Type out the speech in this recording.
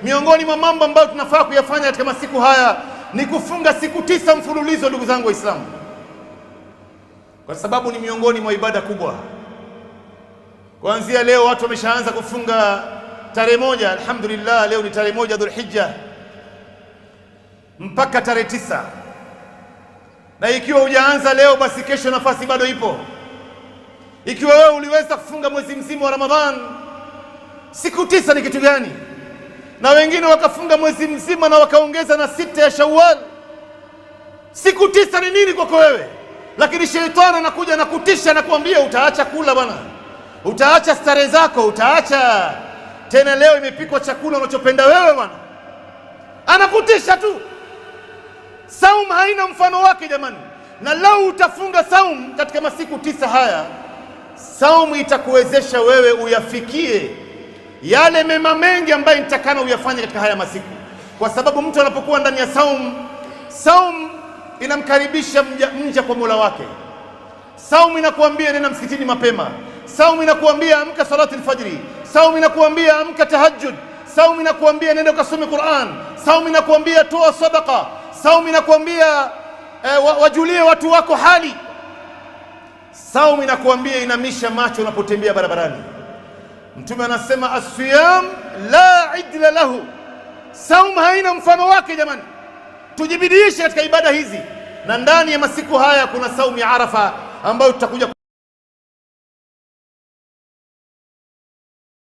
Miongoni mwa mambo ambayo tunafaa kuyafanya katika masiku haya ni kufunga siku 9 mfululizo, ndugu zangu Waislamu, kwa sababu ni miongoni mwa ibada kubwa. Kuanzia leo watu wameshaanza kufunga tarehe 1, alhamdulillah, leo ni tarehe 1 Dhulhijja, mpaka tarehe 9. Na ikiwa hujaanza leo, basi kesho nafasi bado ipo. Ikiwa wewe uliweza kufunga mwezi mzima wa Ramadhan, siku 9 ni kitu gani? Na wengine wakafunga mwezi mzima na wakaongeza na 6 ya Shawwal. Siku 9 ni nini kwako wewe? Lakini shetani anakuja na kutisha na kuambia utaacha kula bwana, utaacha starehe zako, utaacha tena. Leo imepikwa chakula unachopenda wewe bwana, anakutisha tu. Saum haina mfano wake jamani, na lau utafunga saum katika masiku 9 haya, saumu itakuwezesha wewe uyafikie yale mema mengi ambayo nitakana uyafanye katika haya masiku, kwa sababu mtu anapokuwa ndani ya saum inamkaribisha mja kwa Mola wake. Saum inakuambia nenda msikitini mapema, saum inakuambia amka salati alfajri, saum inakuambia amka tahajjud, saum inakuambia nenda ukasome Qur'an, saum inakuambia toa sadaqa, saum inakuambia wajulie watu wako hali, saum inakuambia inamisha macho unapotembea barabarani. Mtume anasema as-siyam la idla lahu, saum haina mfano wake jamani. Tujibidiishe katika ibada hizi, na ndani ya masiku haya kuna saumu ya Arafa ambayo tutakuja